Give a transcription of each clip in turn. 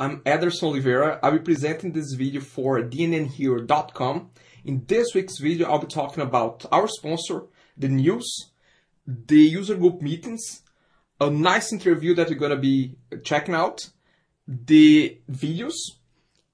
I'm Ederson Oliveira. I'll be presenting this video for DNNHero.com. In this week's video, I'll be talking about our sponsor, the news, the user group meetings, a nice interview that you're going to be checking out, the videos,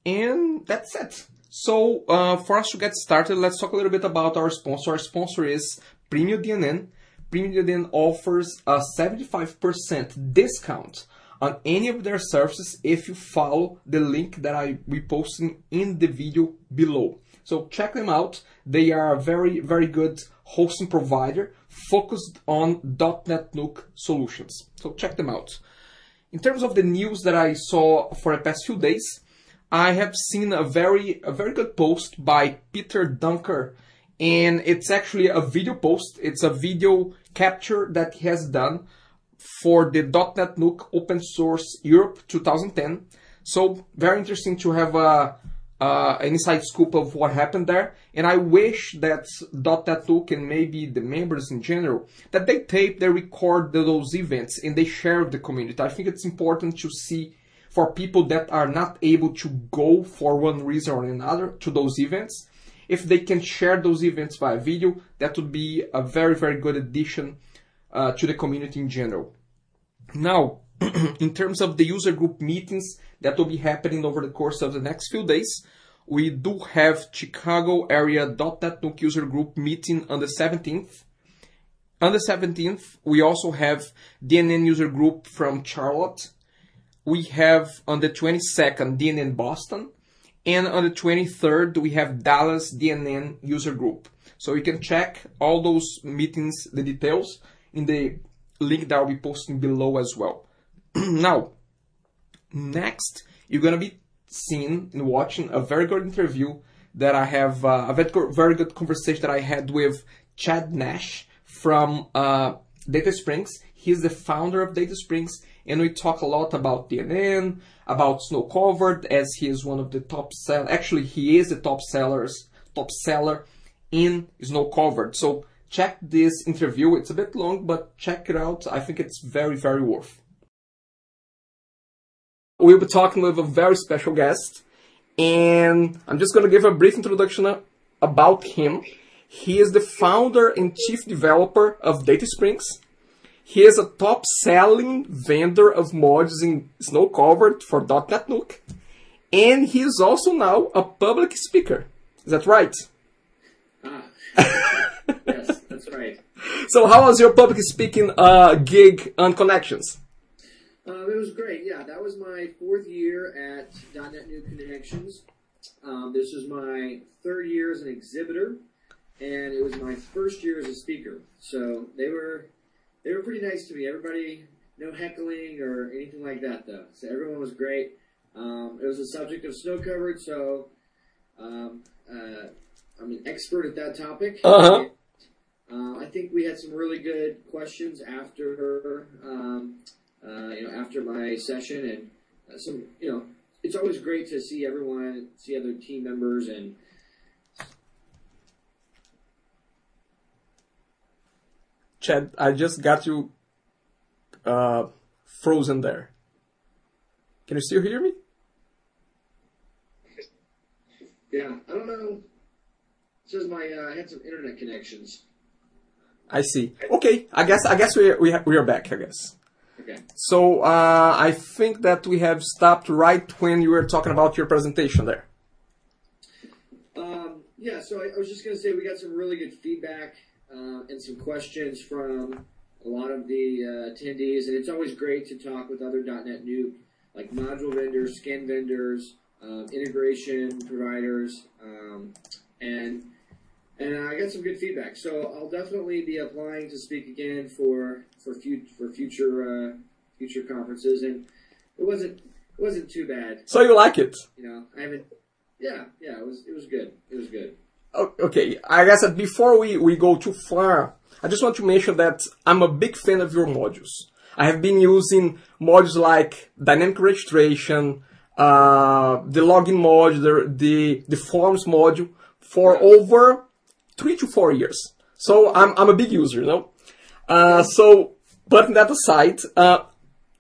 and that's it. So for us to get started, let's talk a little bit about our sponsor. Our sponsor is Premium DNN. Premium DNN offers a 75% discount on any of their services if you follow the link that I will be posting in the video below. So check them out. They are a very good hosting provider focused on DotNetNuke solutions. So check them out. In terms of the news that I saw for the past few days, I have seen a very good post by Peter Dunker, and it's actually a video post. It's a video capture that he has done for the DotNetNuke Open Source Europe 2010. So very interesting to have an inside scoop of what happened there. And I wish that DotNetNuke and maybe the members in general, that they tape, they record those events and they share with the community. I think it's important to see for people that are not able to go for one reason or another to those events. If they can share those events via video, that would be a very good addition to the community in general. Now, in terms of the user group meetings that will be happening over the course of the next few days, we do have Chicago area .NET user group meeting on the 17th. On the 17th, we also have DNN user group from Charlotte. We have on the 22nd DNN Boston. And on the 23rd, we have Dallas DNN user group. So you can check all those meetings, the details, in the link that I'll be posting below as well. Now, next, you're going to be seeing and watching a very good interview that I have, a very good conversation that I had with Chad Nash from Data Springs. He's the founder of Data Springs, and we talk a lot about DNN, about Snow Covered, as he is one of the top sellers. Actually, he is the top seller in Snow Covered. So check this interview. It's a bit long, but check it out. I think it's very worth. We'll be talking with a very special guest, and I'm just going to give a brief introduction about him. He is the founder and chief developer of Data Springs. He is a top-selling vendor of modules in Snow Covered for DotNetNuke, and he is also now a public speaker. Is that right? Yes, that's right. So how was your public speaking gig on Connections? It was great. Yeah, that was my 4th year at DotNetNuke Connections. This was my 3rd year as an exhibitor, and it was my 1st year as a speaker. So they were pretty nice to me. Everybody, no heckling or anything like that, though. So everyone was great. It was a subject of Snow Covered, so I'm an expert at that topic. I think we had some really good questions after after my session, and some, it's always great to see everyone, see other team members, and Chad, I just got you frozen there. Can you still hear me? Yeah, I don't know. It says I had some internet connections. I see. Okay, I guess we are back, I guess. Okay. So I think that we have stopped right when you were talking about your presentation there. Yeah, so I was just going to say we got some really good feedback and some questions from a lot of the attendees, and it's always great to talk with other .NET like module vendors, scan vendors, integration providers, and I got some good feedback. So I'll definitely be applying to speak again for future conferences, and it wasn't too bad. So you like it? I haven't. Yeah, it was good. It was good. Okay, I guess that before we go too far, I just want to mention that I'm a big fan of your modules. I have been using modules like dynamic registration, the login module, the forms module for over 3 to 4 years. So I'm a big user, So putting that aside,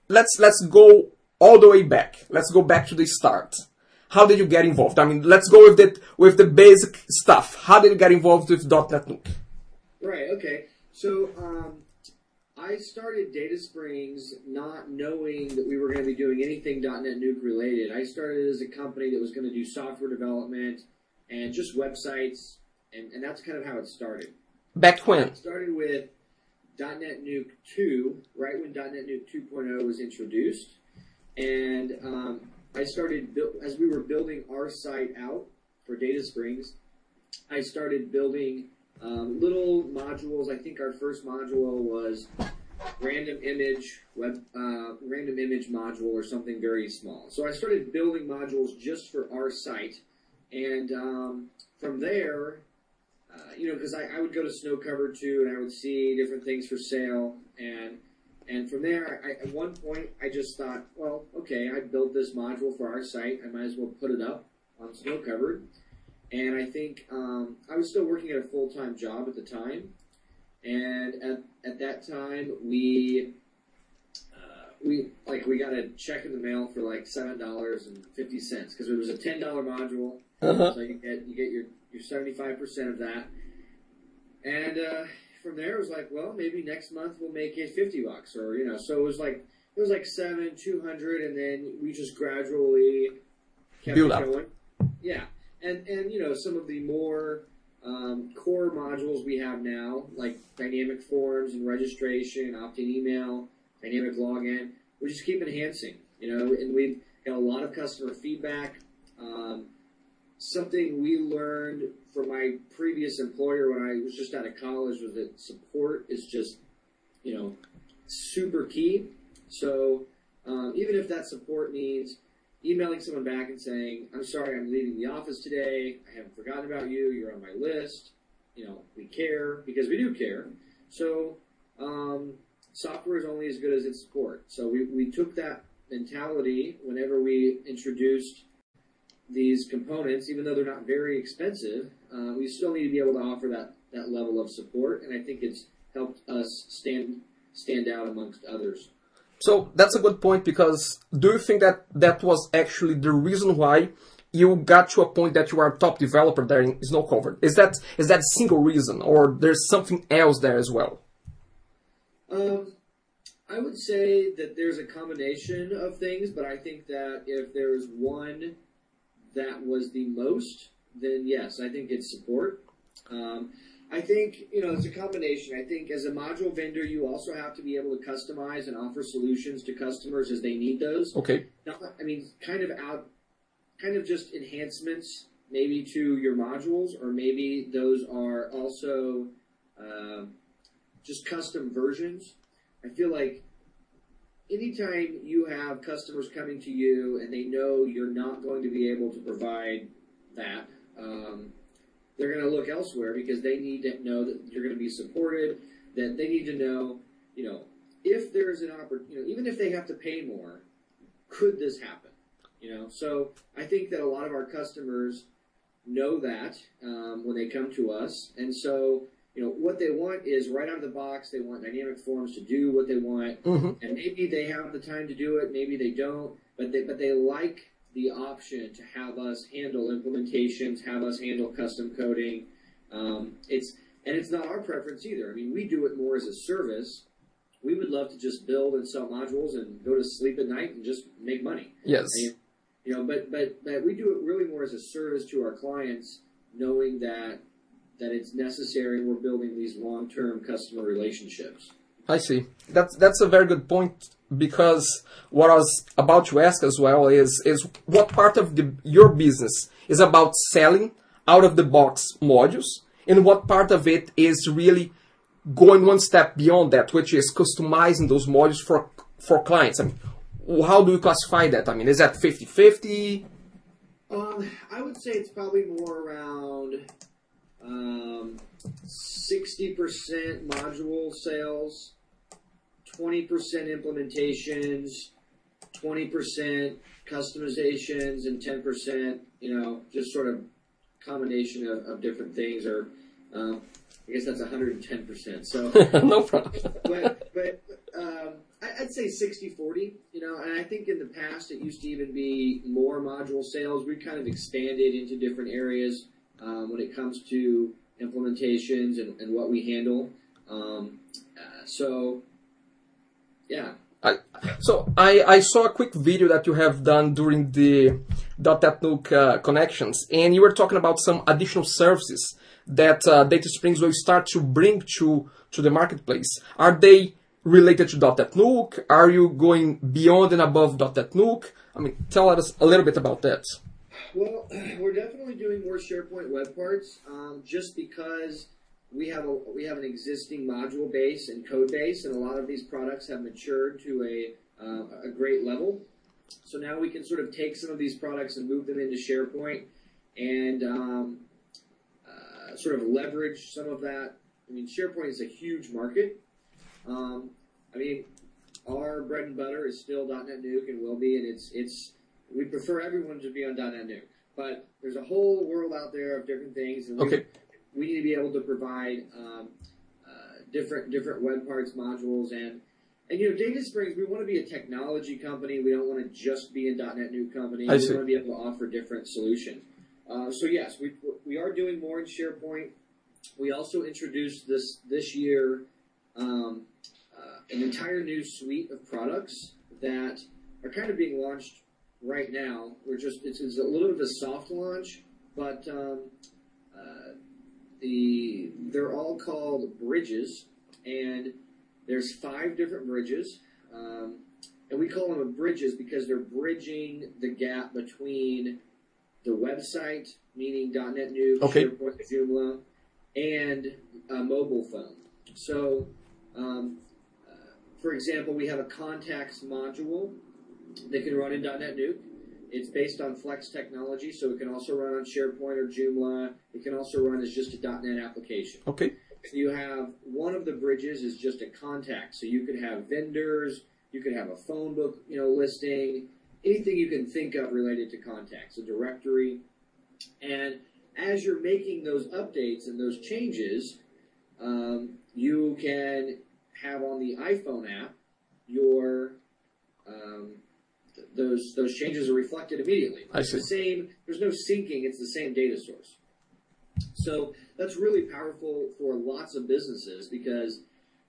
let's go all the way back. Let's go back to the start. How did you get involved? I mean, let's go with the basic stuff. How did you get involved with DotNetNuke? Right, okay. So I started Data Springs not knowing that we were going to be doing anything .NETNuke related. I started as a company that was going to do software development and just websites, and that's kind of how it started. Back when? It started with .NETNuke 2, right when .NETNuke 2.0 was introduced. And I started, as we were building our site out for Data Springs, I started building little modules. I think our first module was random image module or something very small. So I started building modules just for our site, and from there, because I would go to Snow Cover too, and I would see different things for sale, and from there, at one point, I just thought, well, okay, I built this module for our site. I might as well put it up on Snow Covered. And I think I was still working at a full-time job at the time. And at that time, we got a check in the mail for like $7.50 because it was a $10 module. So you get your 75% of that. And from there, it was like, well, maybe next month we'll make it $50, or so it was like $700, $200, and then we just gradually kept it going. Yeah, and some of the more core modules we have now, like dynamic forms and registration, opt-in email, dynamic login, we just keep enhancing. And we've got a lot of customer feedback. Something we learned from my previous employer when I was just out of college was that support is just, super key. So even if that support means emailing someone back and saying, I'm sorry, I'm leaving the office today. I haven't forgotten about you. You're on my list. We care because we do care. So software is only as good as its support. So we took that mentality whenever we introduced these components, even though they're not very expensive, we still need to be able to offer that level of support, and I think it's helped us stand out amongst others. So that's a good point, because do you think that was actually the reason why you got to a point that you are a top developer there in Snow Covered? Is that a single reason, or there's something else there as well? I would say that there's a combination of things, but I think that if there's one that was the most, then yes, I think it's support. I think, it's a combination. I think as a module vendor, you also have to be able to customize and offer solutions to customers as they need those. Okay. Kind of just enhancements maybe to your modules, or maybe those are also just custom versions. I feel like anytime you have customers coming to you and they know you're not going to be able to provide that, they're going to look elsewhere because they need to know that you're going to be supported, that they need to know, if there's an opportunity, even if they have to pay more, could this happen? So I think that a lot of our customers know that when they come to us. And so, what they want is right out of the box, they want dynamic forms to do what they want. And maybe they have the time to do it, maybe they don't, but they like the option to have us handle implementations, have us handle custom coding. It's not our preference either. We do it more as a service. We would love to just build and sell modules and go to sleep at night and just make money. Yes. But we do it really more as a service to our clients, knowing that it's necessary. We're building these long-term customer relationships. I see. That's a very good point, because what I was about to ask as well is what part of your business is about selling out-of-the-box modules, and what part of it is really going one step beyond that, which is customizing those modules for clients. How do you classify that? Is that 50-50? I would say it's probably more around 60% module sales, 20% implementations, 20% customizations, and 10%, just sort of combination of different things, or I guess that's 110%. So no problem. but I'd say 60-40, and I think in the past it used to even be more module sales. We kind of expanded into different areas when it comes to implementations and what we handle. Yeah. I saw a quick video that you have done during the DotNetNuke connections, and you were talking about some additional services that Data Springs will start to bring to the marketplace. Are they related to DotNetNuke? Are you going beyond and above DotNetNuke? I mean, tell us a little bit about that. Well, we're definitely doing more Sharepoint Web Parts, just because we have an existing module base and code base, and a lot of these products have matured to a great level. So now we can sort of take some of these products and move them into SharePoint and sort of leverage some of that. I mean, SharePoint is a huge market. I mean, our bread and butter is still DotNetNuke and will be, and we prefer everyone to be on DotNetNuke. But there's a whole world out there of different things, and we need to be able to provide different web parts modules and Data Springs. We want to be a technology company. We don't want to just be a .NET company. We want to be able to offer different solutions. So yes, we are doing more in SharePoint. We also introduced this year an entire new suite of products that are kind of being launched right now. It's a little bit of a soft launch, but they're all called bridges, and there's 5 different bridges, and we call them bridges because they're bridging the gap between the website, meaning .NET-Nuke, SharePoint, Joomla, and a mobile phone. So, for example, we have a contacts module that can run in .NET-Nuke. It's based on Flex technology, so it can also run on SharePoint or Joomla. It can also run as just a .NET application. Okay. So you have one of the bridges is just a contact. So you could have vendors, you could have a phone book, listing, anything you can think of related to contacts, a directory. And as you're making those updates and those changes, you can have on the iPhone app your those changes are reflected immediately. I see. There's no syncing, it's the same data source. So that's really powerful for lots of businesses because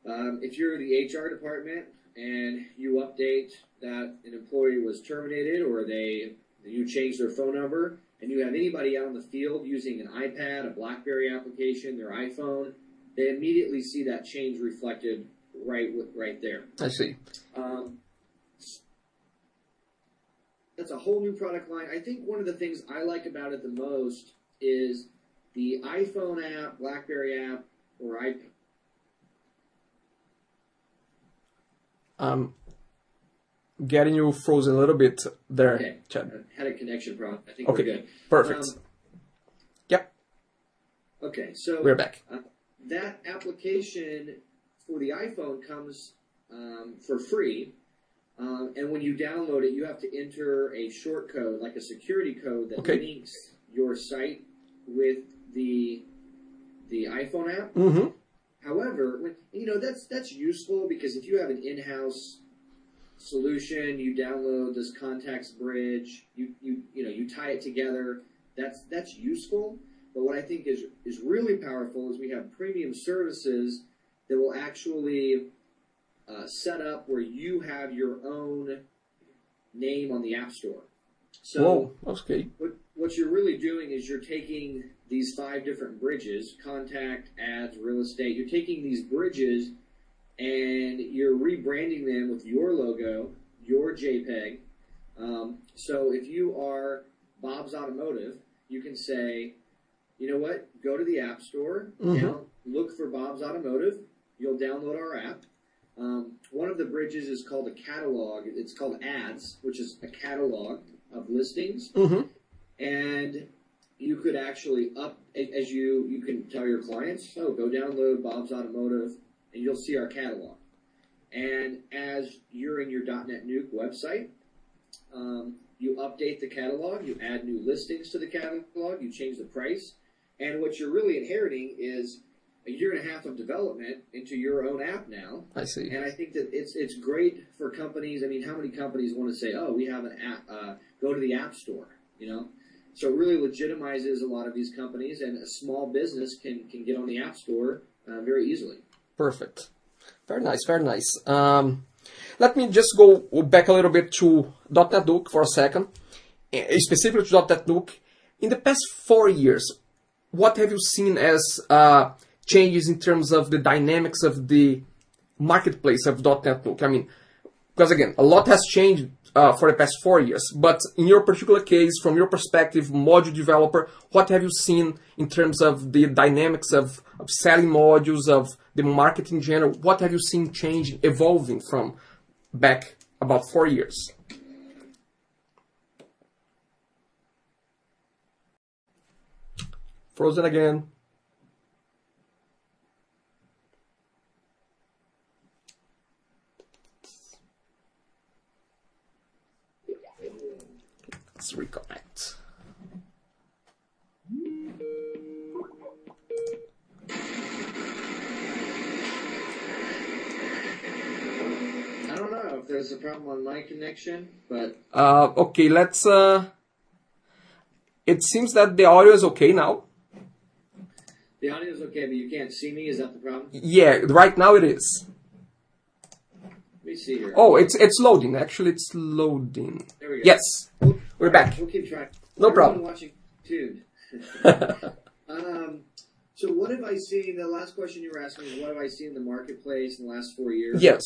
if you're the HR department and you update that an employee was terminated or you change their phone number and you have anybody out in the field using an iPad, a BlackBerry application, their iPhone, they immediately see that change reflected right there. I see. That's a whole new product line. I think one of the things I like about it the most is the iPhone app, BlackBerry app, or iPad. Getting you frozen a little bit there, okay. Chad. I had a connection problem. I think we're good. Perfect. Yep. Okay, so we're back. That application for the iPhone comes for free. And when you download it, you have to enter a short code, like a security code that links your site with the iPhone app. Mm-hmm. However, that's useful because if you have an in-house solution, you download this contacts bridge, you tie it together. That's useful. But what I think is really powerful is we have premium services that will actually set up where you have your own name on the App Store. So what you're really doing is you're taking these 5 different bridges, contact, ads, real estate. You're taking these bridges and you're rebranding them with your logo, your JPEG. So if you are Bob's Automotive, you can say, you know what, go to the App Store, look for Bob's Automotive. You'll download our app. One of the bridges is called a catalog. It's called ads, which is a catalog of listings. Mm-hmm. And you could actually you can tell your clients, go download Bob's Automotive, and you'll see our catalog. And as you're in your .NET-Nuke website, you update the catalog, you add new listings to the catalog, you change the price, and what you're really inheriting is a year and a half of development into your own app now. I see. And I think that it's great for companies. I mean, how many companies want to say, oh, we have an app, go to the App Store, you know? So it really legitimizes a lot of these companies, and a small business can get on the App Store very easily. Perfect. Very nice, very nice. Let me just go back a little bit to DotNetNuke for a second, specifically to DotNetNuke. In the past 4 years, what have you seen as changes in terms of the dynamics of the marketplace of DotNetNuke? I mean, because again, a lot has changed for the past 4 years, but in your particular case, from your perspective, module developer, what have you seen in terms of the dynamics of selling modules, of the market in general? What have you seen changing, evolving from back about 4 years? Frozen again. Let's reconnect. I don't know if there's a problem on my connection, but... Okay, let's... It seems that the audio is okay now. The audio is okay, but you can't see me? Is that the problem? Yeah, right now it is. Let me see here. Oh, it's loading. Actually, it's loading. There we go. Yes, we're back. We'll keep track. No problem. Watching tuned. So what have I seen? The last question you were asking is what have I seen in the marketplace in the last 4 years? Yes,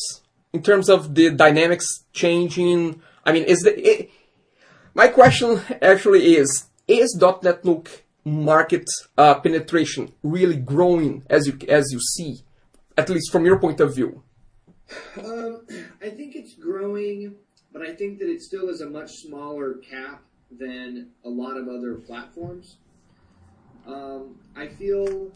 in terms of the dynamics changing. I mean, my question actually is .NET market penetration really growing as you see, at least from your point of view? I think it's growing, but I think that it still is a much smaller cap than a lot of other platforms. I feel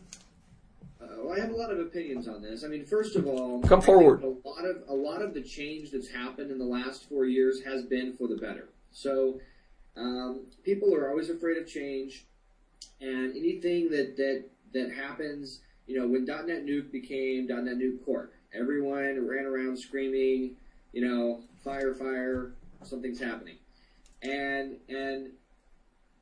I have a lot of opinions on this. I mean, first of all, come forward. A lot of the change that's happened in the last 4 years has been for the better. So people are always afraid of change, and anything that happens, you know, when .NET Nuke became .NET Nuke Core, everyone ran around screaming, you know, fire, fire, something's happening. And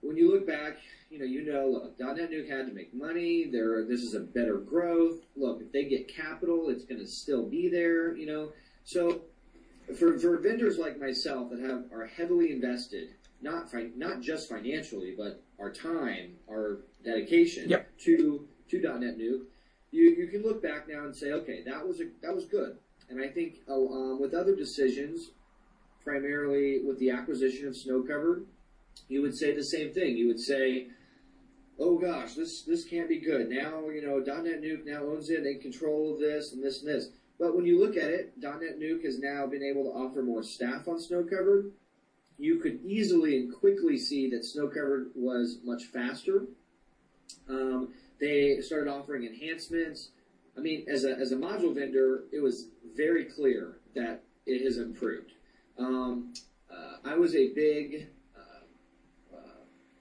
when you look back, look, .NET Nuke had to make money. This is a better growth. Look, if they get capital, it's going to still be there, you know. So for vendors like myself that are heavily invested, not just financially, but our time, our dedication to .NET Nuke, you can look back now and say, okay, that was good. And I think with other decisions, primarily with the acquisition of Snowcovered, you would say the same thing. You would say, oh gosh, this can't be good. Now, you know, .NET Nuke now owns it, they control this and this and this. But when you look at it, .NET Nuke has now been able to offer more staff on Snowcovered. You could easily and quickly see that Snowcovered was much faster. They started offering enhancements. I mean, as a module vendor, it was very clear that it has improved. I was a big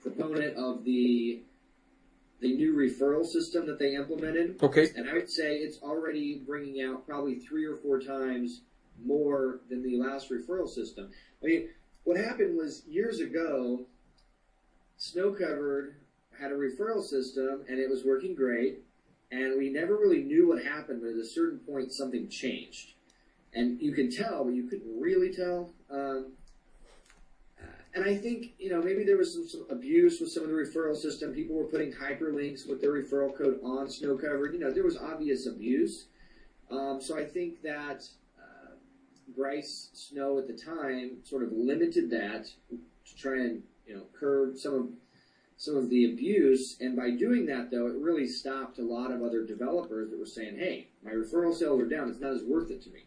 proponent of the new referral system that they implemented. Okay. And I would say it's already bringing out probably 3 or 4 times more than the last referral system. I mean, what happened was years ago, Snowcovered had a referral system and it was working great, and we never really knew what happened, but at a certain point something changed. And you can tell, but you couldn't really tell. And I think, you know, maybe there was some abuse with some of the referral system. People were putting hyperlinks with their referral code on Snowcovered. You know, there was obvious abuse. So I think that Bryce Snow at the time sort of limited that to try and, you know, curb some of the abuse. And by doing that, though, it really stopped a lot of other developers that were saying, hey, my referral sales are down. It's not as worth it to me.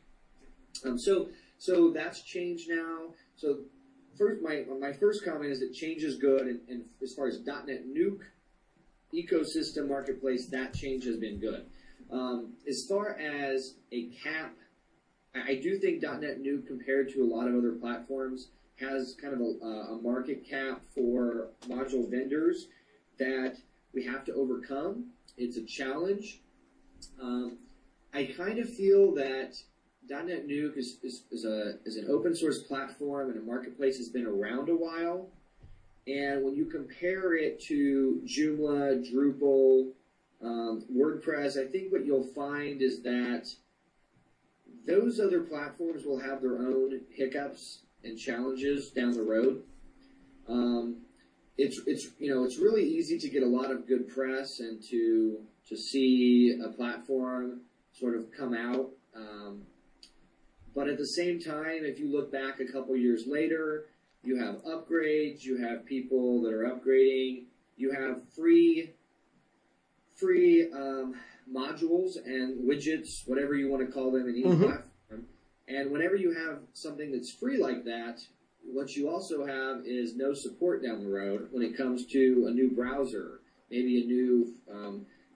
So that's changed now. So first, my first comment is that change is good, and as far as .NET Nuke ecosystem marketplace, that change has been good. As far as a cap, I do think .NET Nuke, compared to a lot of other platforms, has kind of a market cap for module vendors that we have to overcome. It's a challenge. I kind of feel that .NetNuke is an open source platform and a marketplace has been around a while. And when you compare it to Joomla, Drupal, WordPress, I think what you'll find is that those other platforms will have their own hiccups and challenges down the road. It's really easy to get a lot of good press and to see a platform sort of come out. But at the same time, if you look back a couple years later, you have upgrades, you have people that are upgrading, you have free modules and widgets, whatever you want to call them in each platform. And whenever you have something that's free like that, what you also have is no support down the road when it comes to a new browser, maybe a new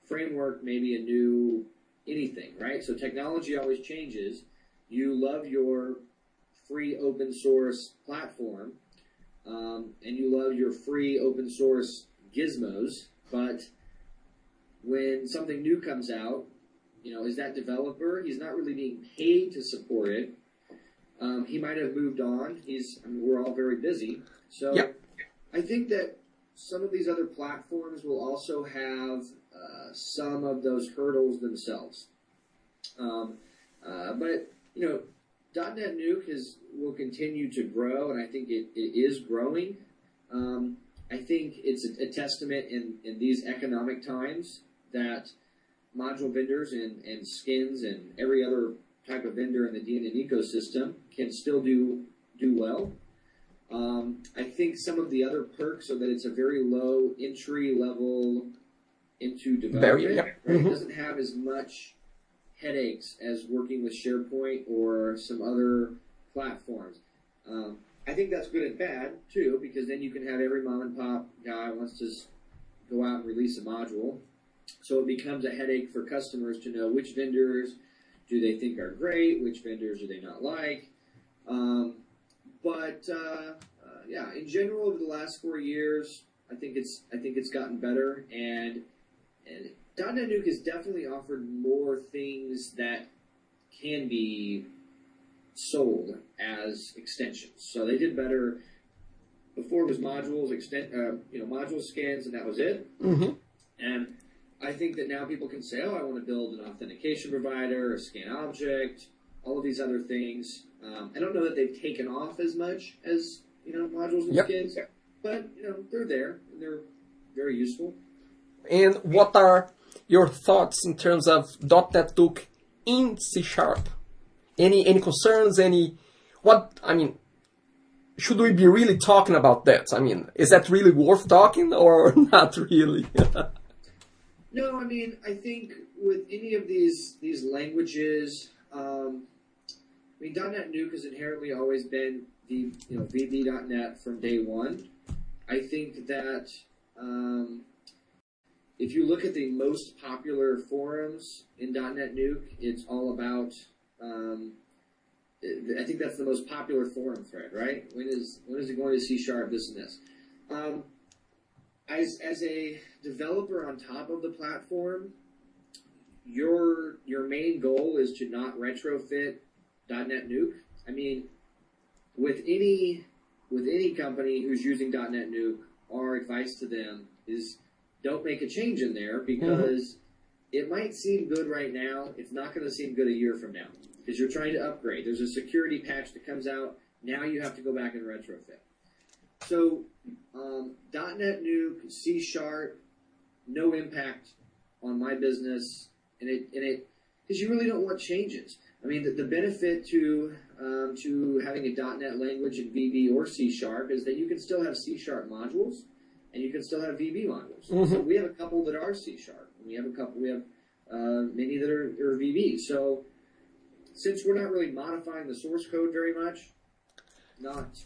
framework, maybe a new anything, right? So technology always changes. You love your free open source platform, and you love your free open source gizmos, but when something new comes out, is that developer, he's not really being paid to support it. He might have moved on. We're all very busy. So yep. I think that some of these other platforms will also have some of those hurdles themselves. But .NetNuke will continue to grow, and I think it is growing. I think it's a testament in these economic times that module vendors and skins and every other type of vendor in the DNN ecosystem can still do well. I think some of the other perks are that it's a very low entry level into development. Right? It doesn't have as much headaches as working with Sharepoint or some other platforms. I think that's good and bad too, because then you can have every mom and pop guy wants to go out and release a module. So it becomes a headache for customers to know which vendors do they think are great, which vendors do they not like. Yeah, in general, over the last 4 years, I think it's gotten better, and .NetNuke has definitely offered more things that can be sold as extensions. So they did better. Before it was modules, module skins, and that was it. And I think that now people can say, oh, I want to build an authentication provider, a scan object, all of these other things. I don't know that they've taken off as much as modules and skins, but they're there and they're very useful. And what are your thoughts in terms of .NetNuke in C#? Any concerns? Should we be really talking about that? Is that really worth talking or not really? No, I think with any of these languages, .NetNuke has inherently always been the VB.NET from day one. I think that if you look at the most popular forums in .NetNuke, it's all about. I think that's the most popular forum thread, right? When is it going to C#, this and this? As a developer on top of the platform, your main goal is to not retrofit .NetNuke. With any company who's using .NetNuke, our advice to them is don't make a change in there, because it might seem good right now. It's not going to seem good a year from now, because you're trying to upgrade. There's a security patch that comes out. Now you have to go back and retrofit. So .NetNuke, C#, no impact on my business, and it because you really don't want changes. The benefit to having a .NET language in VB or C# is that you can still have C# modules, and you can still have VB modules. So we have a couple that are C#. We have many that are VB. So since we're not really modifying the source code very much, not.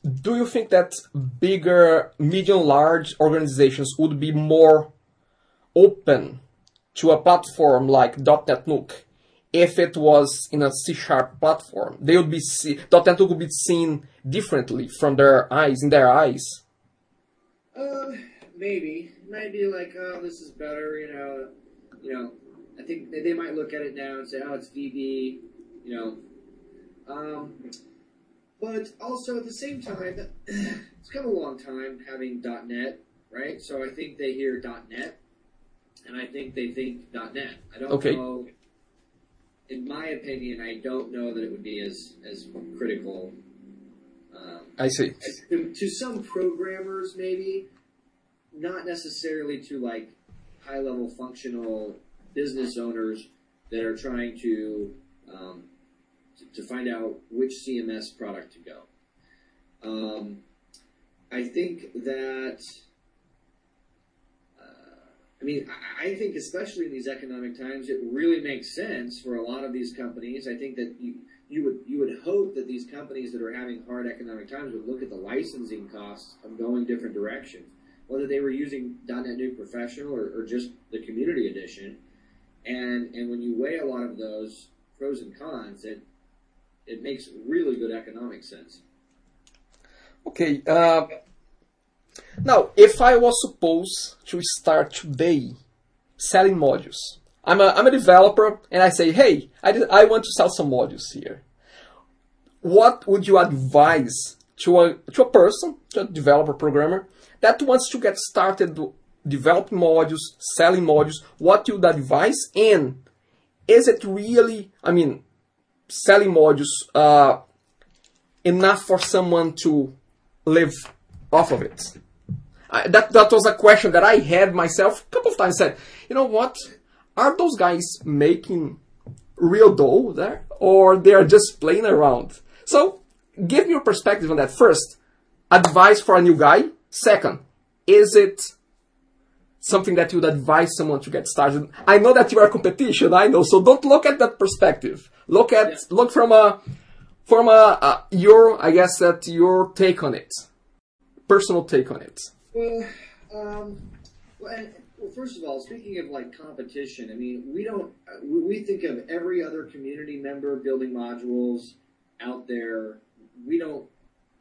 Do you think that bigger, medium, large organizations would be more open to a platform like .NetNuke if it was in a C# platform? They would be .NetNuke would be seen differently from in their eyes. Maybe. It might be like, oh, this is better, I think they might look at it now and say, oh, it's VB, you know. But also at the same time, it's come a long time having .NET, right? So I think they hear .NET, and I think they think .NET. I don't know. In my opinion, I don't know that it would be as critical. I see. To some programmers, maybe, not necessarily to like high-level functional business owners that are trying to find out which CMS product to go. I think that. I think especially in these economic times, it really makes sense for a lot of these companies. I think that you would hope that these companies that are having hard economic times would look at the licensing costs of going different directions, whether they were using .NetNuke Professional or just the Community Edition. And when you weigh a lot of those pros and cons, it makes really good economic sense. Okay. Now, if I was supposed to start today selling modules, I'm a developer and I say, hey, I want to sell some modules here. What would you advise to a person, to a developer programmer, that wants to get started developing modules, selling modules? What you would advise? And is it really, selling modules enough for someone to live off of it? That was a question that I had myself a couple of times. Said, you know what? Are those guys making real dough there, or they are just playing around? So, give me your perspective on that. First, advice for a new guy. Second, is it something that you would advise someone to get started? I know that you are competition. I know, so don't look at that perspective. Look from your take on it, personal take on it. Well, first of all, speaking of like competition, we think of every other community member building modules out there. We don't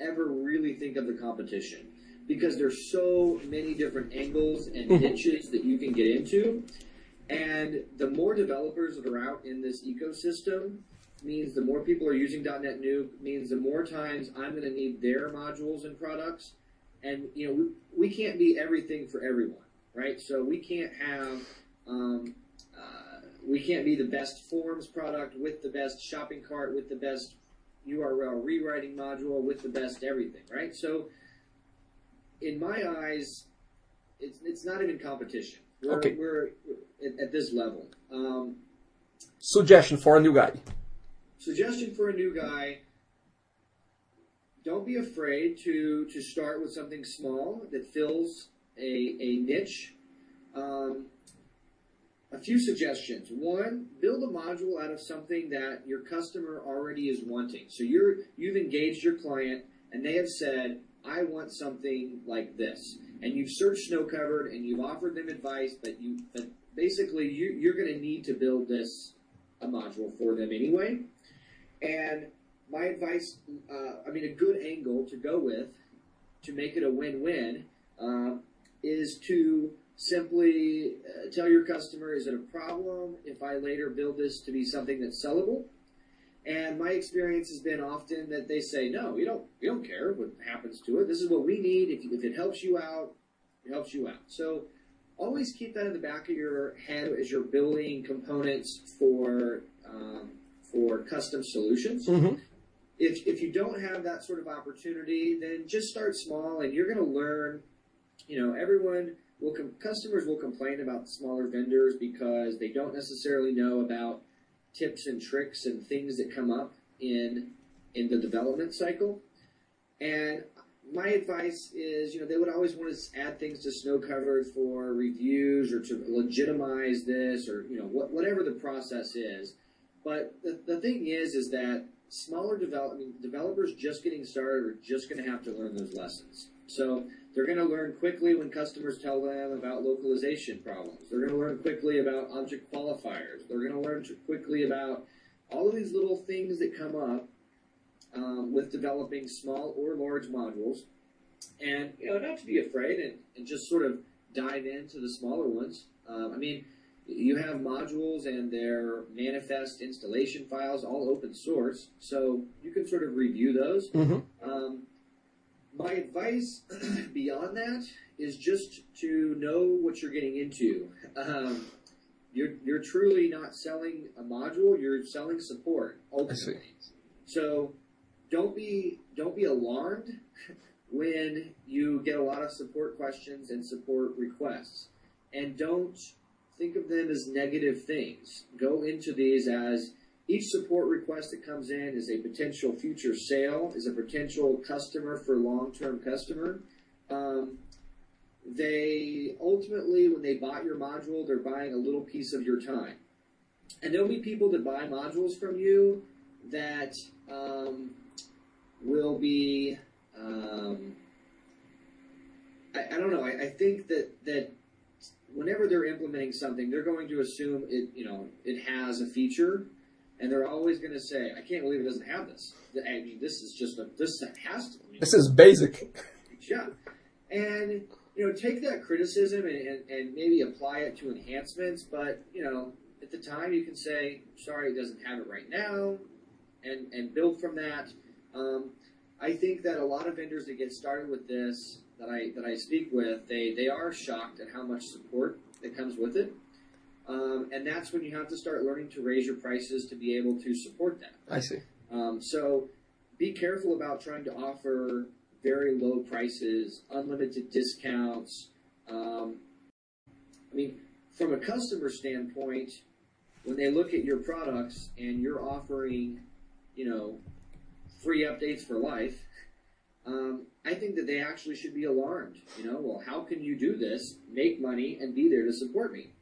ever really think of the competition because there's so many different angles and niches that you can get into. And the more developers that are out in this ecosystem means the more people are using .NetNuke, means the more times I'm going to need their modules and products. And, we can't be everything for everyone, right? So we can't have, we can't be the best forms product with the best shopping cart, with the best URL rewriting module, with the best everything, right? So in my eyes, it's not even competition. We're at this level. Suggestion for a new guy. Suggestion for a new guy. Don't be afraid to start with something small that fills a niche. A few suggestions. One, build a module out of something that your customer already is wanting. So you've engaged your client and they have said, I want something like this. And you've searched Snow Covered and you've offered them advice, but basically you're going to need to build a module for them anyway. And my advice, a good angle to go with to make it a win-win is to simply tell your customer, is it a problem if I later build this to be something that's sellable? And my experience has been often that they say, no, we don't care what happens to it. This is what we need. If it helps you out, it helps you out. So always keep that in the back of your head as you're building components for custom solutions. Mm-hmm. If you don't have that sort of opportunity, then just start small, and you're going to learn. Customers will complain about smaller vendors because they don't necessarily know about tips and tricks and things that come up in the development cycle. And my advice is, they would always want to add things to Snow Covered for reviews or to legitimize this or whatever the process is. But the thing is that smaller developers just getting started are just going to have to learn those lessons. So they're going to learn quickly when customers tell them about localization problems. They're going to learn quickly about object qualifiers. They're going to learn quickly about all of these little things that come up with developing small or large modules. And, not to be afraid and just sort of dive into the smaller ones. You have modules and their manifest installation files, all open source, so you can sort of review those. My advice beyond that is just to know what you're getting into. You're truly not selling a module; you're selling support ultimately. I see. So don't be alarmed when you get a lot of support questions and support requests, and don't think of them as negative things. Go into these as each support request that comes in is a potential future sale, is a potential customer for long-term customer. They ultimately, when they bought your module, they're buying a little piece of your time. And there'll be people that buy modules from you that will be, I don't know, I think that whenever they're implementing something, they're going to assume it has a feature, and they're always going to say, "I can't believe it doesn't have this. I mean, this is just this has to." I mean, this is basic. Yeah, and take that criticism and maybe apply it to enhancements. But at the time, you can say, "Sorry, it doesn't have it right now," and build from that. I think that a lot of vendors that get started with this that I speak with, they are shocked at how much support that comes with it. And that's when you have to start learning to raise your prices to be able to support that. I see. So be careful about trying to offer very low prices, unlimited discounts. I mean, from a customer standpoint, when they look at your products and you're offering, free updates for life, I think that they actually should be alarmed. Well, how can you do this, make money, and be there to support me?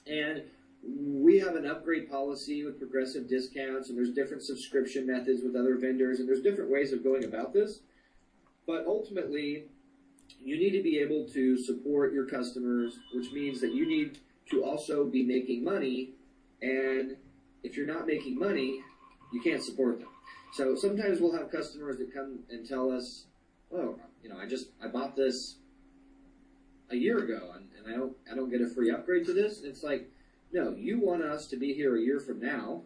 And we have an upgrade policy with progressive discounts, and there's different subscription methods with other vendors, and there's different ways of going about this. But ultimately, you need to be able to support your customers, which means that you need to also be making money. And if you're not making money, you can't support them. So sometimes we'll have customers that come and tell us, "Oh, I bought this a year ago, and I don't get a free upgrade to this." And it's like, no, you want us to be here a year from now.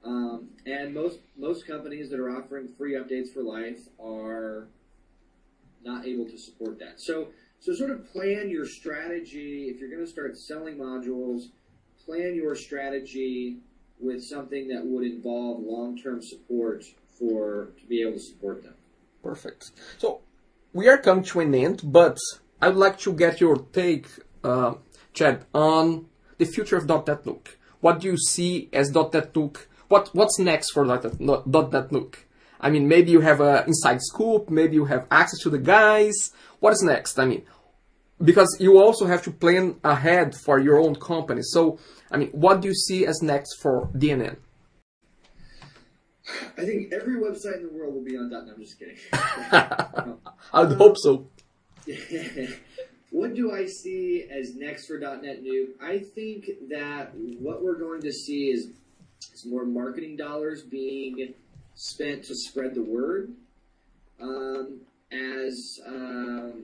And most companies that are offering free updates for life are not able to support that. So sort of plan your strategy. If you're going to start selling modules, plan your strategy with something that would involve long-term support to be able to support them. Perfect. So we are coming to an end, but I would like to get your take, Chad, on the future of DotNetNuke. What do you see as DotNetNuke? What's next for DotNetNuke? I mean, maybe you have an inside scoop, maybe you have access to the guys. What is next? I mean, because you also have to plan ahead for your own company. So, I mean, what do you see as next for DNN? I think every website in the world will be on .NET. I'm just kidding. I would hope so. What do I see as next for DotNetNuke? I think that what we're going to see is more marketing dollars being spent to spread the word.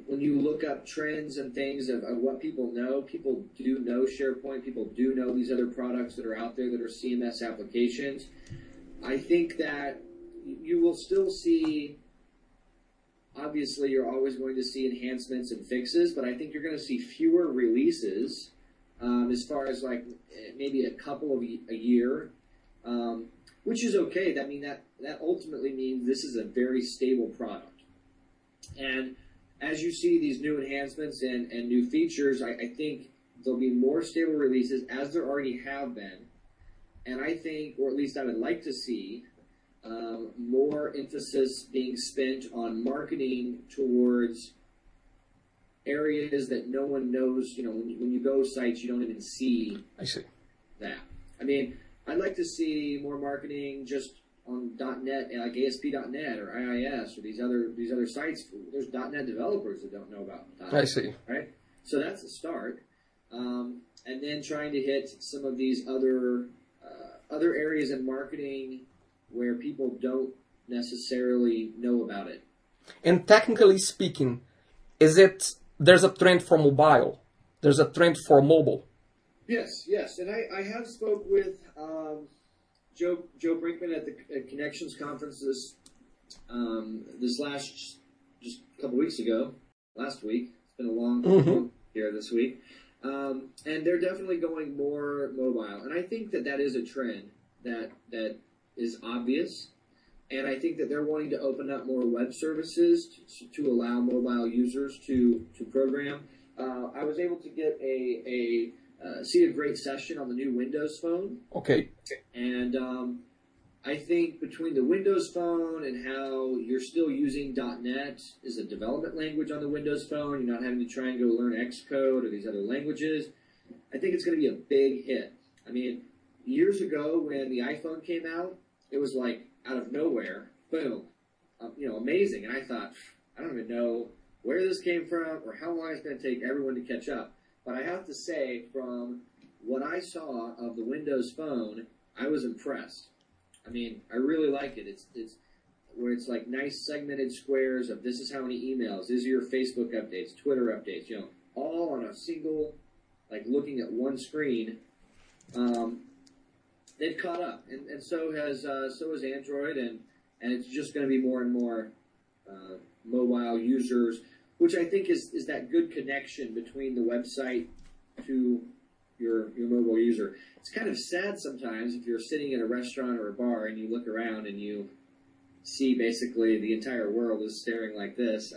When you look up trends and things of what people do know SharePoint, people do know these other products that are out there that are CMS applications. I think that you will still see, obviously you're always going to see enhancements and fixes, but I think you're going to see fewer releases as far as like maybe a couple of a year, which is okay. That ultimately means this is a very stable product. And as you see these new enhancements and new features, I think there'll be more stable releases, as there already have been. And I think, or at least I would like to see, more emphasis being spent on marketing towards areas that no one knows. When you go sites, you don't even see. I see that. I mean, I'd like to see more marketing just on .NET, like ASP.NET or IIS or these other sites. There's .NET developers that don't know about .NET. I see. Right? So that's a start. And then trying to hit some of these other areas in marketing where people don't necessarily know about it. And technically speaking, there's a trend for mobile? There's a trend for mobile? Yes, and I have spoke with Joe Brinkman at the Connections conference this last just a couple weeks ago, last week. It's been a long week here this week, and they're definitely going more mobile, and I think that is a trend that is obvious, and I think that they're wanting to open up more web services to allow mobile users to program. I was able to get see a great session on the new Windows Phone. Okay. And I think between the Windows Phone and how you're still using .NET as a development language on the Windows Phone, you're not having to try and go learn Xcode or these other languages, I think it's going to be a big hit. I mean, years ago when the iPhone came out, it was like out of nowhere, boom, amazing. And I thought, I don't even know where this came from or how long it's going to take everyone to catch up. But I have to say, from what I saw of the Windows Phone, I was impressed. I mean, I really like it. It's where it's like nice segmented squares of this is how many emails, these are your Facebook updates, Twitter updates, all on a single, like looking at one screen. They've caught up, and so has Android, and it's just going to be more and more mobile users, which I think is that good connection between the website to your mobile user. It's kind of sad sometimes if you're sitting in a restaurant or a bar and you look around and you see basically the entire world is staring like this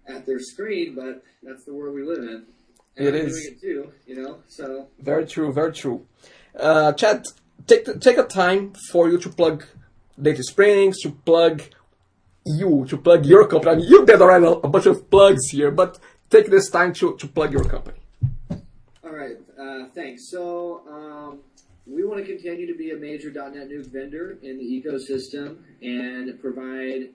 at their screen, but that's the world we live in. And it I'm is doing it too, so. Very true, very true. Chad, take a time for you to plug Data Springs, to plug your company. I mean, you did already a bunch of plugs here, but take this time to plug your company. All right, thanks. So we want to continue to be a major DotNetNuke vendor in the ecosystem and provide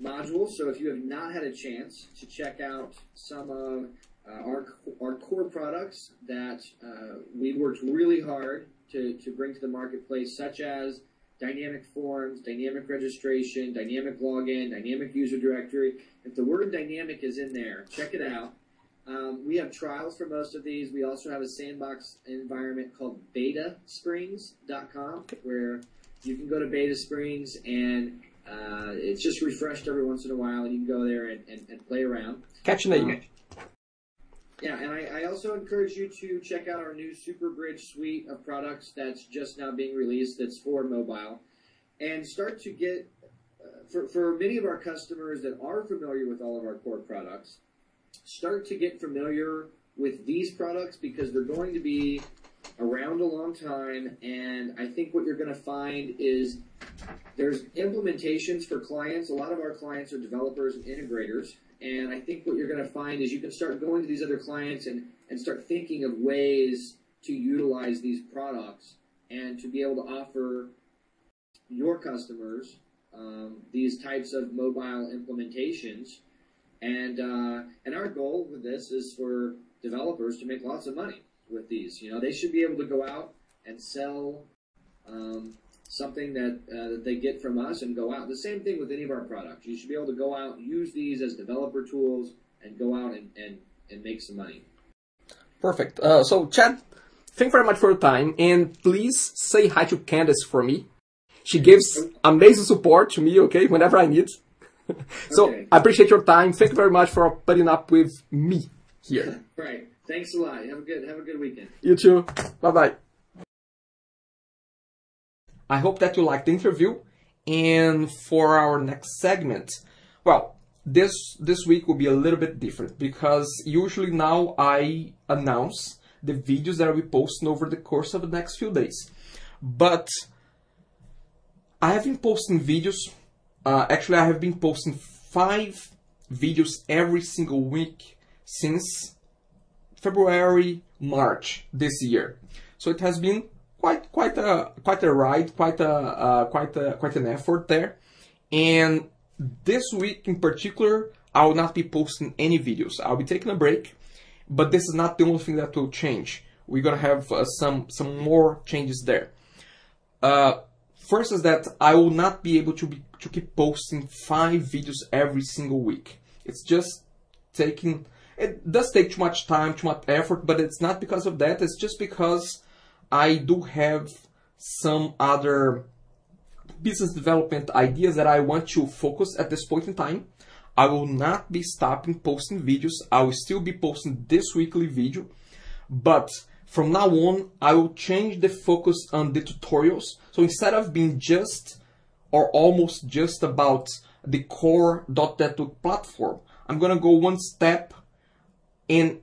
modules. So if you have not had a chance to check out some of our core products that we worked really hard to bring to the marketplace, such as dynamic forms, dynamic registration, dynamic login, dynamic user directory. If the word dynamic is in there, check it out. We have trials for most of these. We also have a sandbox environment called betasprings.com, where you can go to Beta Springs and it's just refreshed every once in a while, and you can go there and play around. Catch an name. Yeah, and I also encourage you to check out our new Super Bridge suite of products that's just now being released that's for mobile. And start to get, for many of our customers that are familiar with all of our core products, start to get familiar with these products because they're going to be around a long time. And I think what you're going to find is there's implementations for clients. A lot of our clients are developers and integrators. And I think what you're going to find is you can start going to these other clients and start thinking of ways to utilize these products and to be able to offer your customers these types of mobile implementations. And our goal with this is for developers to make lots of money with these. They should be able to go out and sell something that they get from us and go out. The same thing with any of our products. You should be able to go out, use these as developer tools, and go out and make some money. Perfect. So, Chad, thank you very much for your time. And please say hi to Candace for me. She gives amazing support to me, okay, whenever I need. So, okay. I appreciate your time. Thank you very much for putting up with me here. Right. Thanks a lot. Have a good weekend. You too. Bye-bye. I hope that you liked the interview, and for our next segment, well, this week will be a little bit different because usually now I announce the videos that I'll be posting over the course of the next few days. But I have been posting videos, actually I have been posting 5 videos every single week since February, March this year. So it has been quite a ride, quite an effort there. And this week in particular, I will not be posting any videos. I'll be taking a break, but this is not the only thing that will change. We're gonna have some more changes there. First is that I will not be able to keep posting 5 videos every single week. It's just taking It does take too much time, too much effort, but it's not because of that. It's just because I do have some other business development ideas that I want to focus at this point in time. I will not be stopping posting videos. I will still be posting this weekly video, but from now on, I will change the focus on the tutorials. So instead of being just or almost just about the core .NetNuke platform, I'm gonna go one step and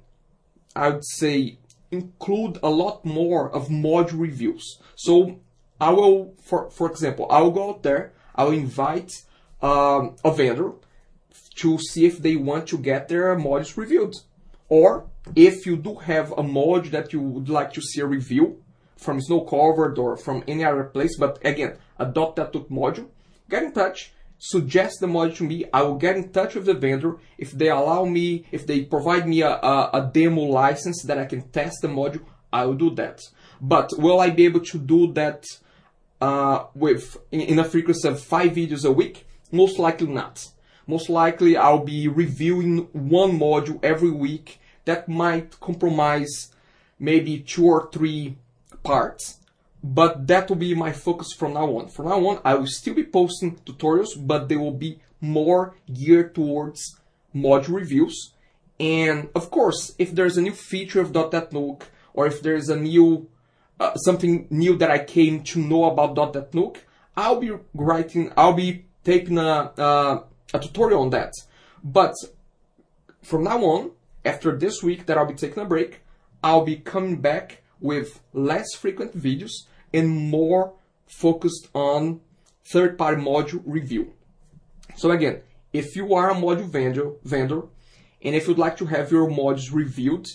I would say include a lot more of module reviews. So I will, for example, I will go out there, I will invite a vendor to see if they want to get their modules reviewed. Or if you do have a module that you would like to see a review from Snowcovered or from any other place, but again, a .NetNuke module, get in touch, suggest the module to me. I will get in touch with the vendor. If they allow me, if they provide me a demo license that I can test the module, I will do that. But will I be able to do that in a frequency of 5 videos a week? Most likely not. Most likely I'll be reviewing one module every week. That might compromise maybe 2 or 3 parts, but that will be my focus from now on. From now on, I will still be posting tutorials, but they will be more geared towards module reviews. And of course, if there's a new feature of .NetNuke, or if there's a new something new that I came to know about .NetNuke, I'll be taking a tutorial on that. But from now on, after this week that I'll be taking a break, I'll be coming back with less frequent videos and more focused on third-party module review. So again, if you are a module vendor and if you'd like to have your modules reviewed,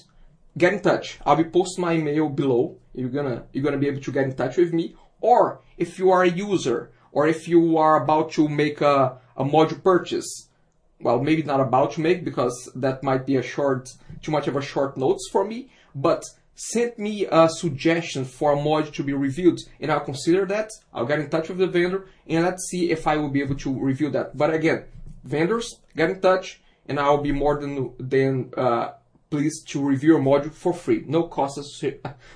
get in touch. I'll be posting my email below. You're gonna be able to get in touch with me. Or if you are a user, or if you are about to make a module purchase, well, maybe not about to make, because that might be too much of a short notice for me, but send me a suggestion for a module to be reviewed, and I'll consider that. I'll get in touch with the vendor, and let's see if I will be able to review that. But again, vendors, get in touch, and I'll be more than pleased to review a module for free. No costs,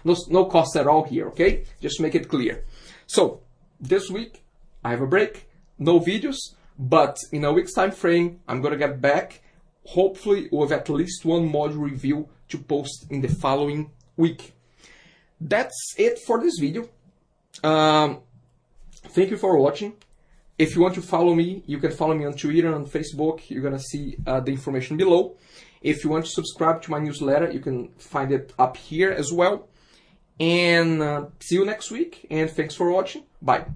no cost at all here, okay? Just to make it clear. So, this week, I have a break, no videos, but in a week's time frame, I'm gonna get back, hopefully with at least one module review to post in the following week. That's it for this video. Thank you for watching. If you want to follow me, you can follow me on Twitter and on Facebook. You're gonna see the information below. If you want to subscribe to my newsletter, you can find it up here as well. And see you next week, and thanks for watching. Bye.